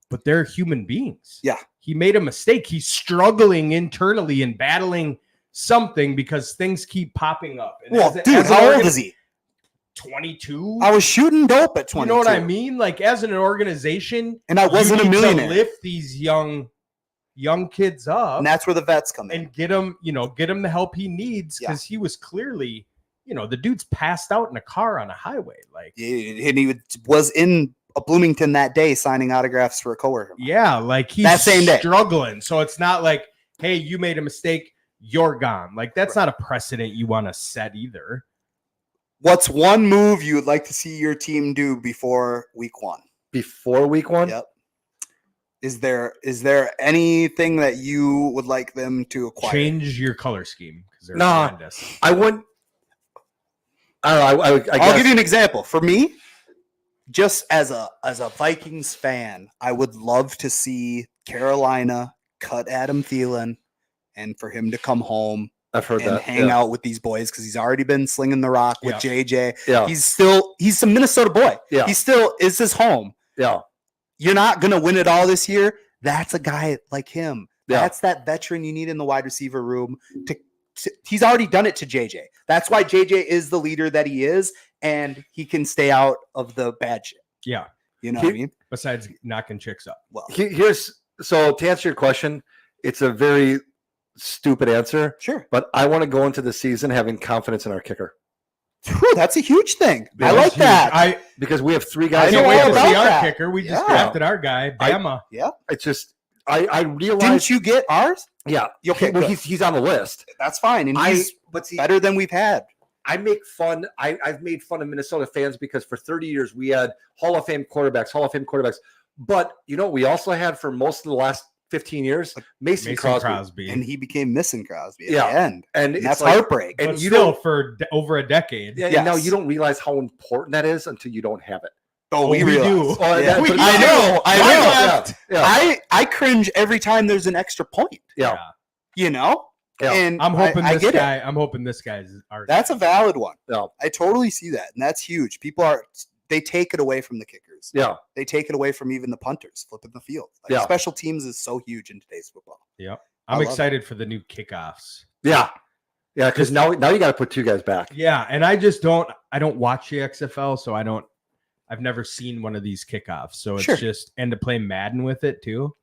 but they're human beings. Yeah. He made a mistake. He's struggling internally and battling something because things keep popping up. And Well, as- dude, as an how old is he? 22. I was shooting dope at 22. You know what I mean? Like as an organization, And I wasn't you a need to millionaire. lift these young kids up And that's where the vets come in. and get him the help he needs because he was clearly, the dude's passed out in a car on a highway. Like, And he was in Bloomington that day signing autographs for a coworker. yeah, like he's That same day. struggling. So it's not like, hey, you made a mistake, you're gone. Like that's not a precedent you want to set either. What's one move you would like to see your team do before week 1? Before week 1, Yep. Is there anything that you would like them to acquire? Change your color scheme because they're Nah. horrendous. I wouldn't. I don't know. I I'll guess, give you an example. For me, just as a Vikings fan, I would love to see Carolina cut Adam Thielen and for him to come home I've heard and that. hang yeah. out with these boys because he's already been slinging the rock with JJ. Yeah. He's a Minnesota boy. Yeah. He still is his home. Yeah. You're not going to win it all this year. That's a guy like him. Yeah. That's that veteran you need in the wide receiver room. He's already done it to JJ. That's why JJ is the leader that he is, and he can stay out of the bad shit. Yeah. You know what I mean? Besides knocking chicks up. Well, Here's So to answer your question, it's a very stupid answer, Sure. but I want to go into the season having confidence in our kicker Whew, that's a huge thing. I That's like huge. that. I because we have 3 I guys. know can't wait all to about see our that. kicker. We just Yeah. drafted our guy, Bama. It's just I realized. Didn't you get ours? Yeah. Okay, Well, good. he's on the list. That's fine. And he's But see, better than we've had. I make fun. I've made fun of Minnesota fans because for 30 years we had Hall of Fame quarterbacks. But you know, we also had for most of the last 15 years Mason Crosby. And he became missing Crosby at Yeah. the end. And And that's it's like, heartbreak. But and you still don't. for over a decade. Yeah, and now Yes. you don't realize how important that is until you don't have it. Oh, we realize. do. Oh, Yeah. that- We but- do. I know. Yeah, yeah, I cringe every time there's an extra point, yeah. you know? Yeah. And I'm hoping I this get guy. it. I'm hoping this guy's our. That's a valid one. Yeah. I totally see that. And that's huge. They take it away from the kickers. Yeah. They take it away from even the punters flipping the field. Like, Yeah. Special teams is so huge in today's football. Yep. I I'm love excited for the new kickoffs. Yeah. Yeah. Because now you got to put 2 guys back. Yeah, and I just don't. I don't watch the XFL, so I don't. I've never seen one of these kickoffs, so it's Sure. just and to play Madden with it too.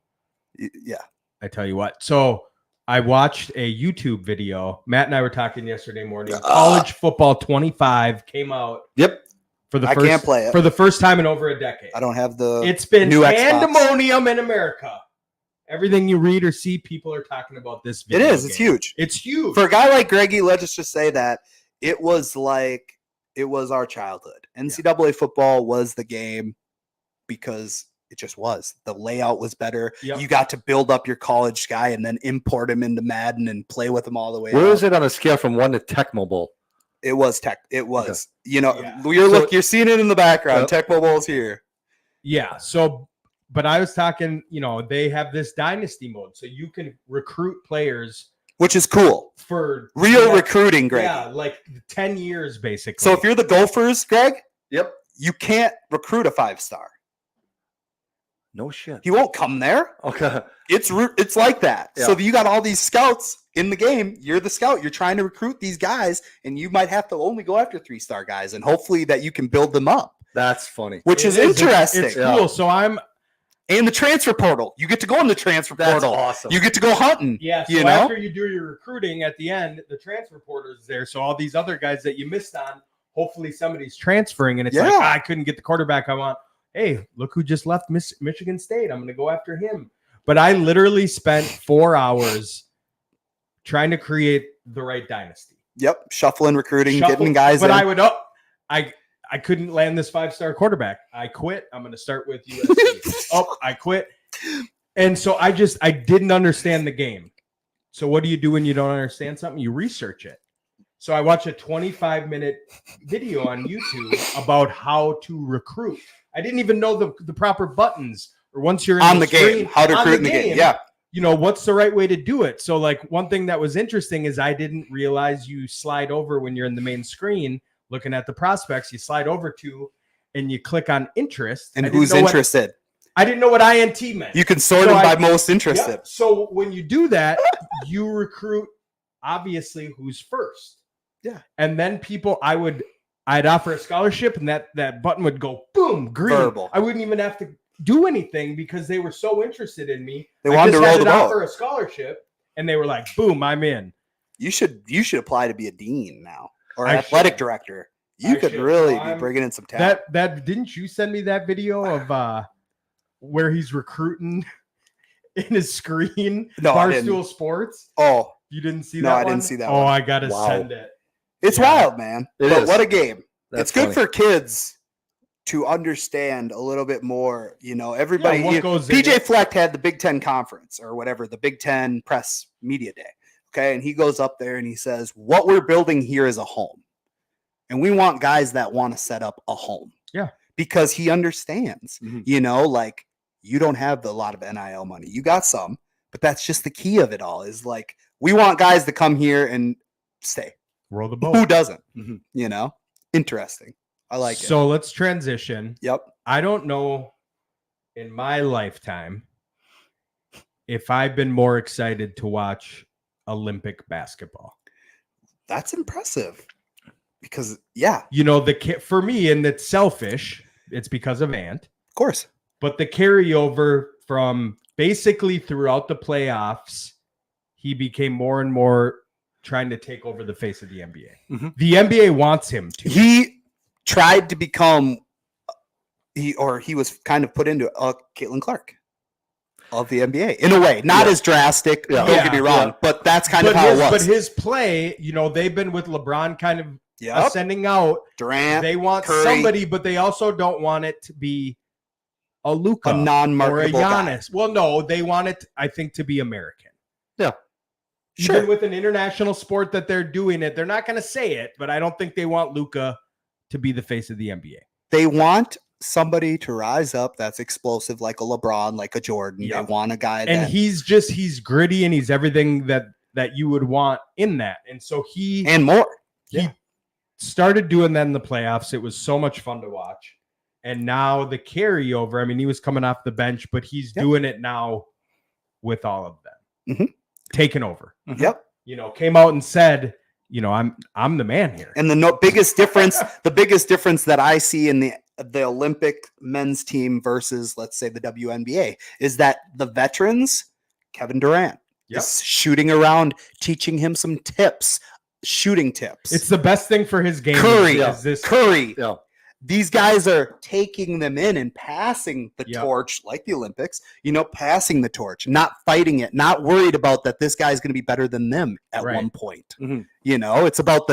Yeah. I tell you what. So I watched a YouTube video. Matt and I were talking yesterday morning. College Football 25 came out Yep. for the I first can't play it. for the first time in over a decade. I don't have the It's been new Xbox. pandemonium in America. Everything you read or see, people are talking about this It video is. It's game. huge. It's huge. For a guy like Greggy, let's just say that it was our childhood. NCAA football was the game because it just was. The layout was better. Yep. You got to build up your college guy and then import him into Madden and play with him all the way. Where out. is it on a scale from 1 to Tecmo Bowl? It was Tech. It was. You know, Yeah. you're seeing it in the background. Yep. Tech Mobile's here. Yeah. So, but I was talking, they have this dynasty mode. So you can recruit players Which is cool. for Real yeah, recruiting, Greg. Yeah, like 10 years basically. So if you're the Gophers, Greg, Yep. you can't recruit a 5-star. No shit. He won't come there. Okay. It's like that. Yeah. So you got all these scouts in the game. You're the scout. You're trying to recruit these guys, and you might have to only go after 3-star guys, and hopefully that you can build them up, That's funny. which is It's interesting. It's Yeah. cool. So I'm And the transfer portal. You get to go in the transfer That's portal. awesome. You get to go hunting. yeah. So You know? after you do your recruiting at the end, the transfer portal is there. So all these other guys that you missed on, hopefully somebody's transferring, and it's like Yeah. I couldn't get the quarterback I want. Hey, look who just left Michigan State. I'm going to go after him. But I literally spent 4 hours trying to create the right dynasty. Yep. Shuffling, recruiting, Shuffle, getting guys but in. I would I couldn't land this 5-star quarterback. I quit. I'm going to start with USC. I quit. And so I didn't understand the game. So what do you do when you don't understand something? You research it. So I watched a 25-minute video on YouTube about how to recruit. I didn't even know the proper buttons or once you're in on the screen, game. How to on recruit in the game. Yeah. what's the right way to do it? So like one thing that was interesting is I didn't realize you slide over when you're in the main screen looking at the prospects, you slide over to and you click on interest. And I didn't who's know interested? I didn't know what INT meant. You can sort So them I- by most interested. Yep. So when you do that, you recruit obviously who's first. Yeah. And then I'd offer a scholarship and that button would go boom, green. Verbal. I wouldn't even have to do anything because they were so interested in me. They I wanted to just roll had the boat. offer a scholarship and they were like, boom, I'm in. You should apply to be a dean now or I athletic should. director. I You could should. really So be I'm- bringing in some talent. That didn't you send me that video of where he's recruiting in his screen? No, I Barstool didn't. Sports. Oh, You didn't see No, that I didn't one? see that Oh, one. I gotta Wow. send it. it's Yeah. wild, man. It But is. what a game. That's It's good funny. for kids to understand a little bit more. Everybody. Yeah, what goes in PJ it. Fleck had the Big Ten conference or whatever, the Big Ten press media day. Okay. And he goes up there and he says, what we're building here is a home. And we want guys that want to set up a home. Yeah. Because he understands, Mhm. like you don't have a lot of NIL money. You got some, but that's just the key of it all is like, we want guys to come here and stay. Roll the Who boat. doesn't? Mhm. Interesting. I like it. So let's transition. Yep. I don't know in my lifetime if I've been more excited to watch Olympic basketball. That's impressive. Because yeah, For me, and it's selfish, it's because of Ant, of course. but the carryover from basically throughout the playoffs, he became more and more trying to take over the face of the NBA. Mhm. The NBA wants him to. He tried to become, he was kind of put into Caitlin Clark of the NBA in a way, not as drastic. Yeah. Don't get me wrong, but that's kind of But how his, it was. but his play, they've been with LeBron kind of Yep. ascending out. Durant, They want Curry. somebody, but they also don't want it to be a Luka a or a non-marketable guy. Giannis. Well, no, they want it, I think, to be American. Yeah. Sure. Even with an international sport that they're doing it, they're not going to say it, but I don't think they want Luka to be the face of the NBA. They want somebody to rise up that's explosive, like a LeBron, like a Jordan. Yep. They want a guy And that he's gritty and he's everything that you would want in that. And so he and more. started doing that in the playoffs. It was so much fun to watch. And now the carryover, I mean, he was coming off the bench, but he's doing it now with all of them. Mhm. Taking over. Yep. Came out and said, I'm the man here. And the biggest difference that I see in the Olympic men's team versus, let's say, the WNBA is that the veterans, Kevin Durant, Yep. is shooting around, teaching him some tips, shooting tips. It's the best thing for his game. Curry, is this Curry. Yeah. These guys are taking them in and passing the Yep. torch like the Olympics, passing the torch, not fighting it, not worried about that this guy's going to be better than them at Right. one point. Mhm. It's about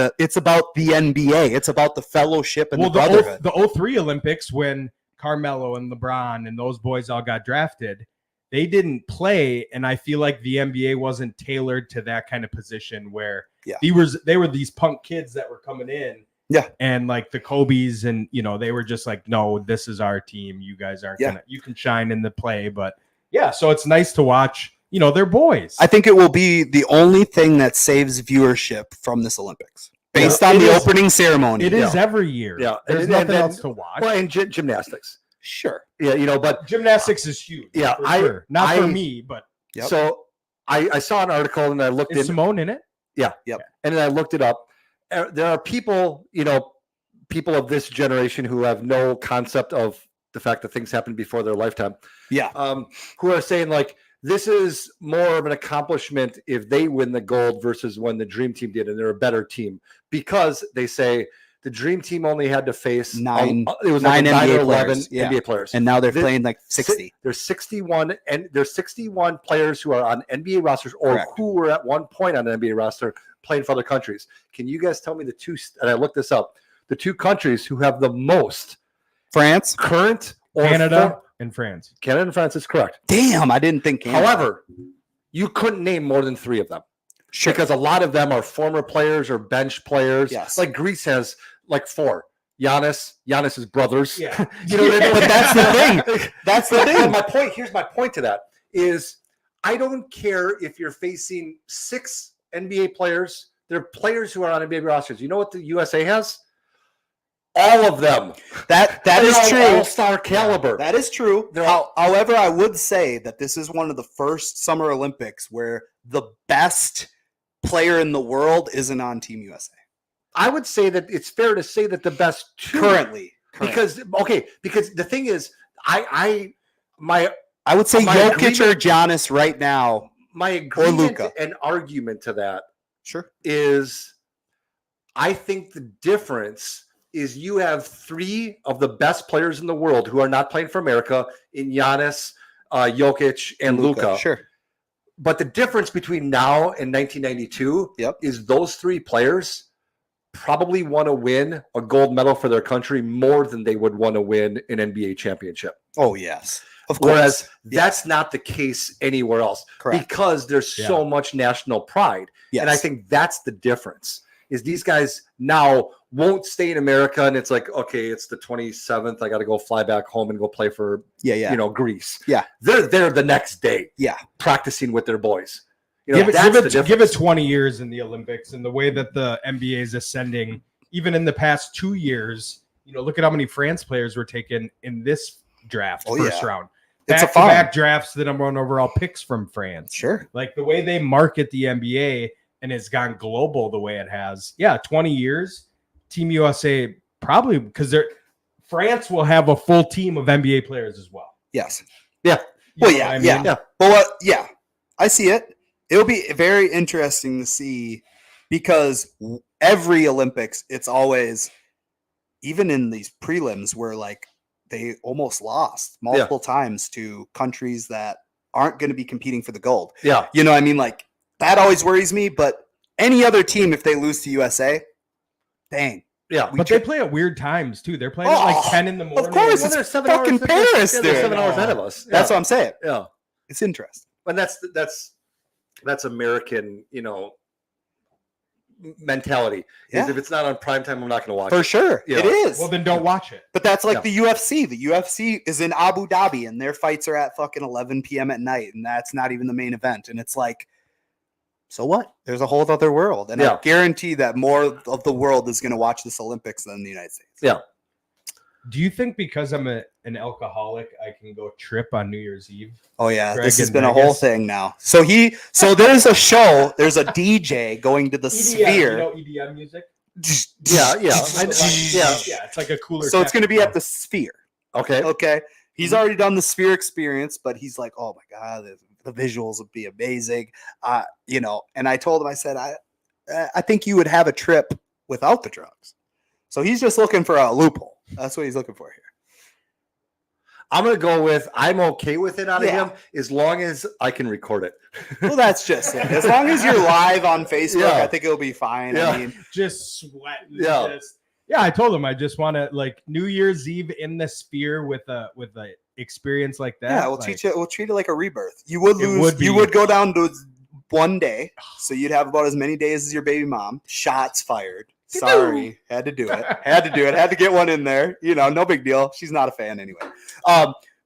the NBA. It's about the fellowship and the brotherhood. the 03 Olympics, when Carmelo and LeBron and those boys all got drafted, they didn't play, and I feel like the NBA wasn't tailored to that kind of position where Yeah. they were these punk kids that were coming in. Yeah. And like the Kobe's, and they were just like, no, this is our team. You guys aren't Yeah. gonna, you can shine in the play, but yeah, so it's nice to watch. They're boys. I think it will be the only thing that saves viewership from this Olympics, based Yeah, on it the is- opening ceremony. It is every year. Yeah. There's And nothing then- else to watch. Well, and gymnastics. Sure. Yeah, but Gymnastics is huge. Yeah, for sure. Not for me, but Yep. so I saw an article and I looked is in. Simone in it? And then I looked it up. There are people, people of this generation who have no concept of the fact that things happen before their lifetime, Yeah. who are saying like this is more of an accomplishment if they win the gold versus when the Dream Team did, and they're a better team, because they say the Dream Team only had to face Nine It was like 9 NBA or 11 players, yeah. NBA players, And now they're This- playing like 60. There's 61, and there's 61 players who are on NBA rosters or Correct. who were at one point on an NBA roster playing for other countries. Can you guys tell me the two? And I looked this up. The two countries who have the most France? current or Canada and France. Canada and France is correct. Damn, I didn't think Canada. However, you couldn't name more than 3 of them Sure. because a lot of them are former players or bench players. Yes. Like Greece has like 4. Giannis's brothers. Yeah. You know what I mean? But that's the thing. That's the But thing. my point, here's my point to that is I don't care if you're facing 6 NBA players. They're players who are on NBA rosters. You know what the USA has? All of them. That They're is all true. All-star caliber. That is true. They're all- However, I would say that this is one of the first Summer Olympics where the best player in the world isn't on Team USA I would say that it's fair to say that the best 2 currently. because the thing is I I would say my Jokic or agreement- Giannis right now. my agreement Luka. and argument to that Sure. is I think the difference is you have 3 of the best players in the world who are not playing for America in Giannis, Jokic, and Luka. Sure. But the difference between now and 1992 Yep. is those 3 players probably want to win a gold medal for their country more than they would want to win an NBA championship. Oh, yes. Of course. Whereas that's not the case anywhere else Correct. because there's so much national pride. Yes. And I think that's the difference is these guys now won't stay in America and it's like, okay, it's the 27th. I got to go fly back home and go play for, yeah. Greece. Yeah. They're there the next day. Yeah. Practicing with their boys. Give that's the it difference. 20 years in the Olympics, and the way that the NBA is ascending, even in the past 2 years, look at how many France players were taken in this draft, Oh, first yeah. round. It's a Back-to-back farm. drafts, the number 1 overall picks from France. Sure. Like the way they market the NBA and it's gone global the way it has. Yeah, 20 years. Team USA probably because France will have a full team of NBA players as well. Yes. Yeah. Well, know yeah, what I yeah. mean? Yeah. But what? Yeah, I see it. It'll be very interesting to see because every Olympics, it's always, even in these prelims, where like they almost lost multiple times to countries that aren't going to be competing for the gold. Yeah. You know what I mean? Like that always worries me. But any other team, if they lose to USA, dang. Yeah. But they play at weird times too. They're playing at like 10 in the morning. course, Well, it's they're 7 fucking hours Paris, they're dude. 7 hours ahead of us. That's what I'm saying. Yeah. It's interesting. And that's American, mentality. Yeah. Is if it's not on prime time, I'm not going to watch For it. sure. Yeah. It is. Well, then don't watch it. But that's like Yeah. the UFC. The UFC is in Abu Dhabi and their fights are at fucking 11 p.m. at night. And that's not even the main event. And it's like, so what? There's a whole other world. And I Yeah. guarantee that more of the world is going to watch this Olympics than the United States. Yeah. Do you think because I'm an alcoholic, I can go trip on New Year's Eve? Oh yeah, Greg this has in been a whole Vegas. thing now. So there's a show, there's a DJ going to the Sphere. You know EDM music? Yeah. Yeah, Yeah. it's like a cooler. So it's going to be techno. at the Sphere. Okay. Okay. He's already done the Sphere experience, but he's like, oh my God, the visuals would be amazing. And I told him, I said, I think you would have a trip without the drugs. So he's just looking for a loophole. That's what he's looking for here. I'm going to go with I'm okay with it out of Yeah. him as long as I can record it. Well, that's just it. As long as you're live on Facebook, Yeah. I think it'll be fine. Yeah. I mean, Just sweating. Yeah. Yeah, I told him I just want to like New Year's Eve in the Sphere with a experience like that. yeah, we'll like, teach it. We'll treat it like a rebirth. You would It lose. would You be- would go down to one day, so you'd have about as many days as your baby mom. Shots fired. Sorry, had to do it. Had to do it. Had to get one in there. No big deal. She's not a fan anyway.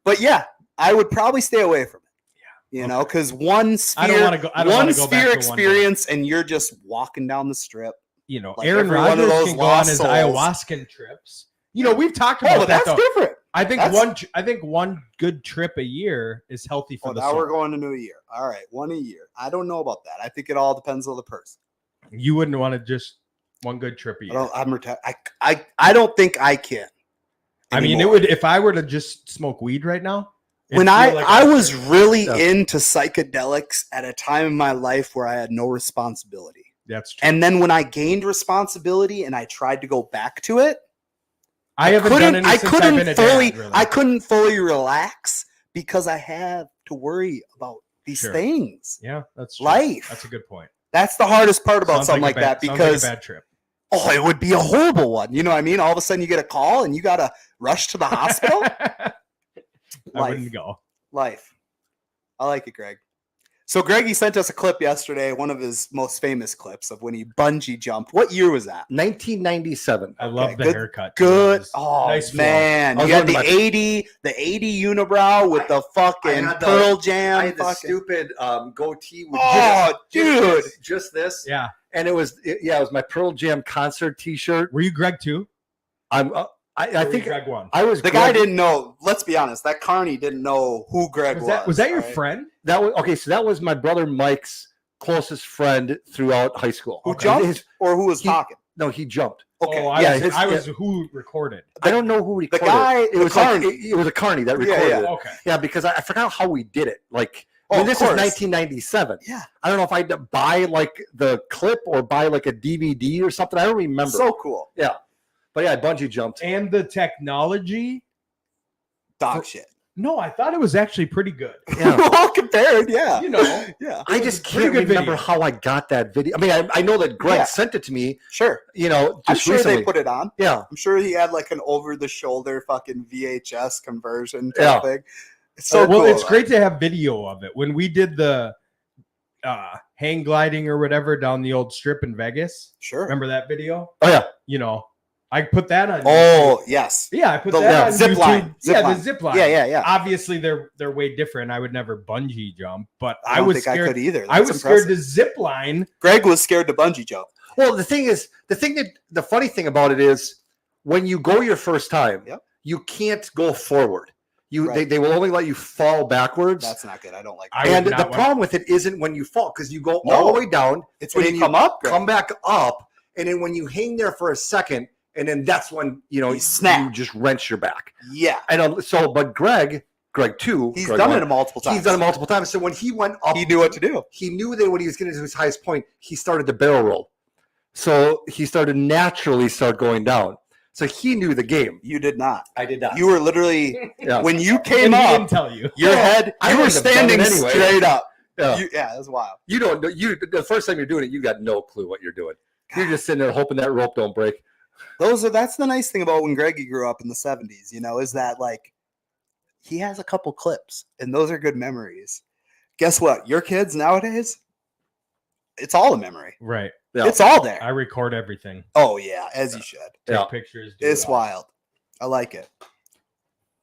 But yeah, I would probably stay away from it. Yeah, Because one Sphere, I don't want to go. I don't one want to go back Sphere to one day. experience, and you're just walking down the strip. Like Aaron Aaron every one of Rodgers those can go on lost his souls. ayahuasca trips. We've talked Oh, about but that that's though. different. I think That's- one good trip a year is healthy for Oh, the now soul. we're going to New Year. All right, one a year. I don't know about that. I think it all depends on the person. You wouldn't want to just one good trip a year. I'm retired. I don't think I can. I mean, it anymore. would if I were to just smoke weed right now. it'd When feel I like was really Yeah. into psychedelics at a time in my life where I had no responsibility. That's true. And then when I gained responsibility and I tried to go back to it, I haven't done any I since I've been couldn't a fully dad, really. I couldn't fully relax because I had to worry about these Sure. things. Yeah, that's true. Life. That's a good point. That's the hardest part about Sounds something a like bad- that sounds like because a bad trip. oh, it would be a horrible one. You know what I mean? All of a sudden you get a call and you got to rush to the hospital. I Life. wouldn't go. Life. I like it, Greg. So Greggy sent us a clip yesterday, one of his most famous clips of when he bungee jumped. What year was that? 1997. I love the good- haircut. Good. It was Oh nice flow. man, I was you had one of the 80 unibrow with the fucking had the- Pearl I Jam. had the fucking- stupid goatee with Oh, dude. just this. Yeah. And it was my Pearl Jam concert T-shirt. Were you Greg too? I Or I were think you Greg one. I was The guy Greg- didn't know. Let's be honest. That Carney didn't know who Greg was. Was that your all right? friend? That was okay. So that was my brother Mike's closest friend throughout high school. Who Okay. jumped His- or who was he- talking? no, he jumped. Okay. Oh, I yeah, was, his- I was who recorded. I don't know who recorded. guy- it the was like, Carney. it was a Carney that Yeah, recorded yeah. it. Okay. Yeah, because I forgot how we did it. Like, Oh, I mean, of this course. is 1997. Yeah. I don't know if I had to buy like the clip or buy like a DVD or something. I don't remember. So cool. But yeah, I bungee jumped. And the technology. Dog shit. No, I thought it was actually pretty good. Yeah. Well, compared, yeah. You know, Yeah. I It was just a pretty can't good remember video. how I got that video. I mean, I know that Greg Yeah. sent it to me, Sure. just I'm sure recently. they put it on. Yeah. I'm sure he had like an over-the-shoulder fucking VHS conversion type Yeah. thing. It's so well, cool, it's though. great to have video of it. When we did the hang gliding or whatever down the old strip in Vegas, Sure. remember that video? Oh yeah. I put that on. Oh, yes. YouTube. Yeah, I put The that on zip YouTube. line, zip Yeah, line. the zip line. Yeah. Obviously, they're way different. I would never bungee jump, but I I don't was think I scared. could either. I That's was scared impressive. to zip line. Greg was scared to bungee jump. Well, the funny thing about it is when you go your first time, Yep. you can't go forward. Right. They will only let you fall backwards. That's not good. I don't like I that. and would the not want- problem with it isn't when you fall because you go No. all the way down, It's when and you then come up, Greg. come back up, and then when you hang there for a second, and then that's when you You snap. you just wrench your back. Yeah. And but Greg Greg too. He's Greg done 1. it multiple times. He's done it multiple times. So when he went up, He knew what to do. he knew that when he was getting to his highest point, he started to barrel roll. So he started naturally going down. So he knew the game. You did not. I did not. You were literally Yeah. when you And came he up, didn't tell you. your head. I You were wouldn't have done standing it anyway. straight up. Yeah. Yeah, that's wild. You don't know. The first time you're doing it, you got no clue what you're doing. You're just sitting there hoping that rope don't break. That's the nice thing about when Greggy grew up in the 70s, is that like he has a couple clips and those are good memories. Guess what? Your kids nowadays, it's all a memory. Right. Yeah. It's all there. I record everything. Oh yeah, as you should. Take Yeah. pictures. do It's it all. wild. I like it.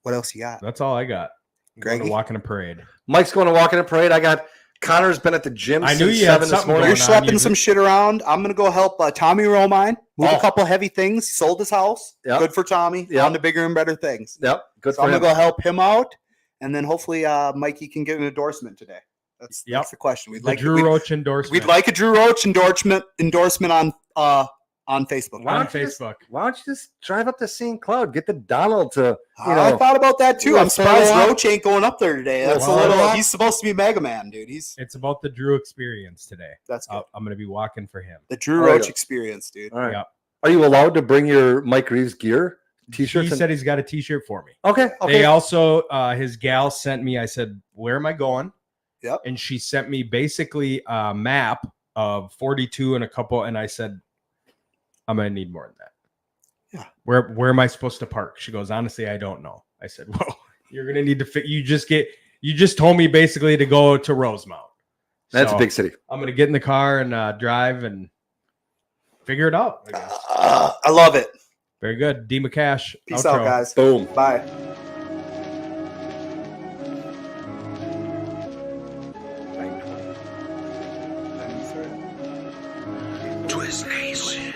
What else you got? That's all I got. I'm going to Greggy? walk in a parade. Mike's going to walk in a parade. I got Connor's been at the gym. I knew since you had 7 this something morning. You're going on. schlepping some shit around. I'm gonna go help Tommy Romine move Oh. a couple heavy things. He sold his house. Yep. Good for Tommy. Yep. On to bigger and better things. Yep. Good So I'm for gonna him. go help him out, and then hopefully Mikey can get an endorsement today. That's the question. We'd The like Drew Roach endorsement. we'd like a Drew Roach endorsement on Facebook. Why on don't you just- Facebook. Why don't you just drive up to St. Cloud? Get the Donald to, I thought about that too. Yeah, I'm surprised follow up. Roach ain't going up there today. That's Follow up. He's supposed to be Mega Man, dude. It's about the Drew experience today. That's good. I'm going to be walking for him. The Drew There you Roach go. experience, dude. All right. Yeah. Are you allowed to bring your Mike Reeves gear, t-shirts? He and- said he's got a T-shirt for me. okay. Okay. They also, his gal sent me. I said, "Where am I going?" Yep. And she sent me basically a map of 42 and a couple. And I said, "I'm gonna need more than that." Yeah. Where am I supposed to park? She goes, "Honestly, I don't know." I said, "Well, you're gonna need to fit. You just told me basically to go to Rosemount. That's So a big city. I'm gonna get in the car and drive and figure it out. I guess. I love it. Very good. D McCash. Peace outro. out, guys. Boom. Bye. Twist Nation.